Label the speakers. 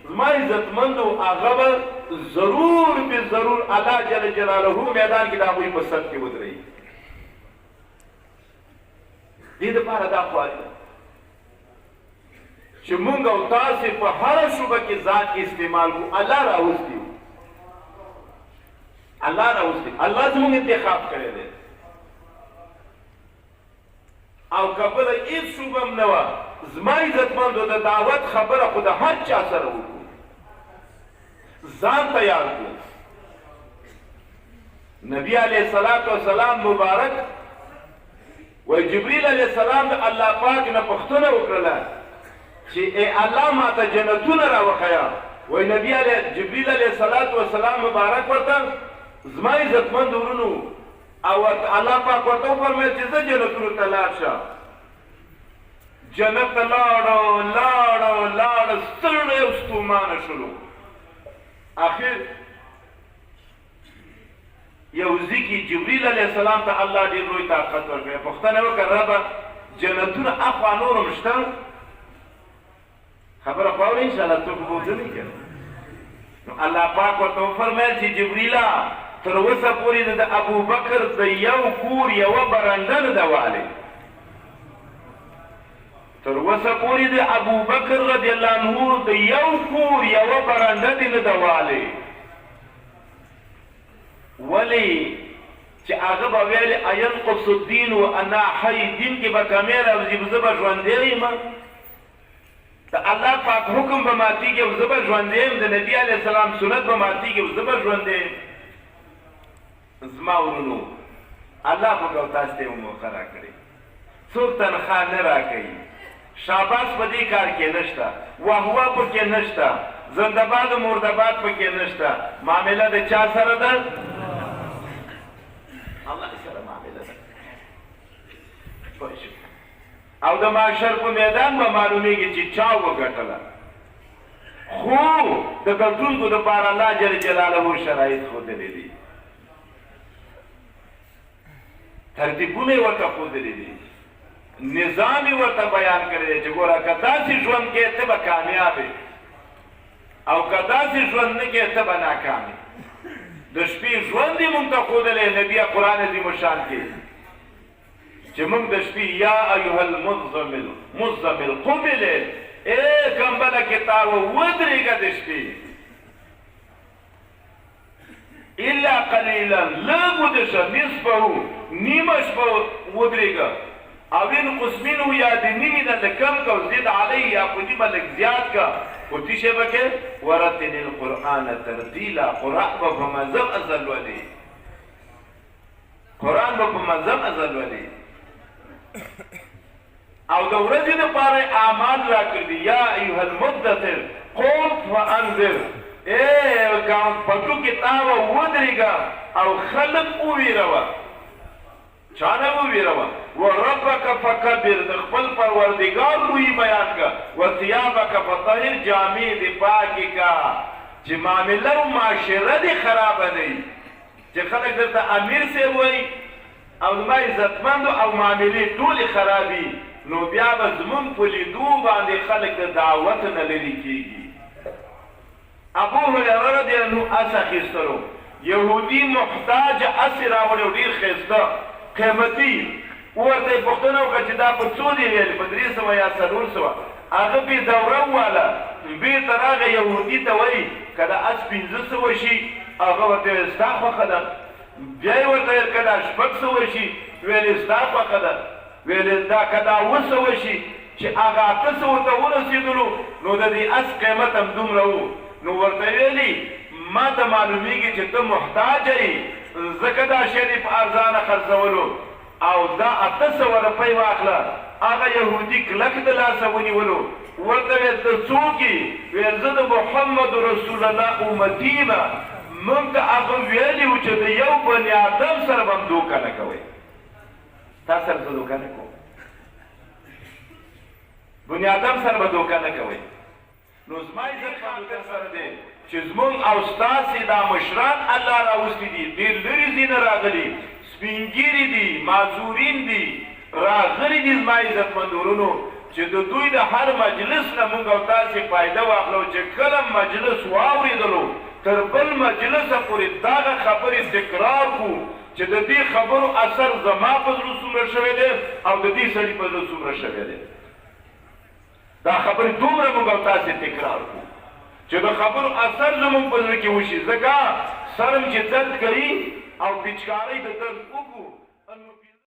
Speaker 1: زما عزتمندو هغه به ضرور به ضرور الله جل جلاله میدان کې د هغوی په صف کې ودرېږي. دې دپاره دا خواري ده چې مونږ او تاسې په هره شوبه کې ځان استعمال کړو. الله راوستي الله راوستي الله زموږ انتخاب کړی دی او که بله هېڅ شوبه هم نه وه. زما عزتمندو د دعوت خبره خو د هر چا سره وکړو، ځان تیار کړو. نبی علیه الصلاة والسلام مبارک وی جبریل علیه السلام د الله پاک نه پوښتنه وکړله چې ای الله ما ته جنتونه راوښیه. وی نبی جبریل علیه الصلاة والسلام مبارک ورته زما عزتمند ورونو او الله پاک ورته وفرمیل چې زه جنتونو ته لاړ شه. جنت ته لاړه ستړی او ستومانه شولو. آخر یو ځای کې جبریل علیه السلام ته الله ډېر لوی طاقت ورکړی. پوښتنه وکړه ربه جنتونه اخوا نور هم شته؟ خبره خو اورئ انشاءالله څوک به وځنی که نو الله پاک ورته وفرمیل چې جبریله تر اوسه پورې د ابوبکر د یو کور یوه برنډه نه ده والی. تر اوسه پورې د ابوبکر رضی الله عنه د یو کور یوه برنډه دې نه ده والی. ولې چې هغه به ویل اینقص الدین و انا حی، دین کې به کمی راوځي، زه به ژوندی یم، د الله پاک حکم به ماتېږي او زه به ژوندی یم، د نبي علیه السلام سنت به ماتېږي او زه به ژوندی یم. زما ورونو الله موږ او تاسو ته یو موقع راکړې، څوک تنخوا نه راکوي، شاباس په دې کار کې نشته، وهوه پکې نشته، زنده‌باد و مرده‌باد پکې نشته. معامله د چا سره ده؟ الله سره معامله ده. او د معاشر په میدان به معلومیږي چې چا وګټله. خو د ګټونکو دپاره الله جل جلاله شرایط ښودلي دي، ترتیبونه یې ورته ښودلي دي، نظام یې ورته بیان کړی دی چې ګوره که داسې ژوند کې ته به کامیاب یې او که داسې ژوند نه کې ته به ناکام یې. د شپې ژوند یې مونږ ته ښودلی نبي قرآن عظیم الشان کې چې مونږ د شپې یا ایها المزمل قم الليل، ای کمبله کې تاوه ودرېږه د شپې، الا قلیلا لږ وده شه، نصفه نیمه شپه ودرېږه، او انقص منه یا د نیمې نه لږ کم که او زید علیه یا په نیمه لږ زیات که. خو څه شی به کې ورتل القرآن ترتیلا، قرآن به په مذهب ازل ولي، قرآن به په مذهب ازل ولي. او د ورځې دپاره اعمال راکړي دي یا ایها المدثر قم فانذر، پټو کې تاوه ودرېږه او خلق وویروه. چا نه وویروه؟ وربک فکبر، د خپل پروردګار لوی بیان که، وثیابک فطهر، جامې دې پاکې که چې معامله او معاشره دې خرابه دی، چې خلک درته امیر صاحب وایي او زما عزتمندو او معاملې ټولې خرابي، نو بیا به زمونږ په لیدو باندې خلک د دعوت نه لرې کېږي. ابو هریره رضی الله عنه اس اخیستلو، یهودي محتاج اس یې راوړی و ډېر ښایسته قیمتي. ورته یې پوښتنه وکړه چې دا په څو دې ویل؟ په 300 یا 400. هغه بې دوره وواله، بېرته راغی یهودي ته وایي که د اس 500 شي، هغه ورته ویل ستا خوښه ده. بیا یې ورته ویل که دا 600 شي، ویل یې ستا خوښه ده. ویل دا که دا 200 شي چې هغه 800 ته ورسېدلو نو د دې اس قیمت هم دومره و. نو ورته ویلي ما ته معلومیږي چې ته محتاج یې، ځکه دا شی دې په ارزانه خرڅولو او دا 800 روپۍ واخله. هغه یهودي کلک د لاسه ونیولو. ورته ویل ته څوک یې؟ ویل زه د محمد رسول الله امتي یم. موږ ته هغه ویلي و چې د یو بني آدم سره به هم دوکه نه کوئ. تا سره زه دوکه نه کوم، بني آدم سره به دوکه نه کوئ. نو زما عزت در سره دی چې زمونږ او ستاسې دا مشران الله راوستي دي، ډېر لرې ځینه راغلي، سپین ږیري دي، معذورین دي، راغلي دي زما عزتمند ورونو چې د دوی د هر مجلس نه موږ او تاسې فایده واخلو چې کله مجلس واورېدلو تر بل مجلسه پورې دغه خبرې تکرار کړو چې د دې خبرو اثر زما په زړه څومره شوی دی او د دې سړي په زړه څومره شوی دی دا خبرې دومره موږ او تاسې تکرار کړو چې د خبرو اثر زموږ په زړه کې وشي ځکه سر م چې درد کوي او پیچکارۍ د درد وکړو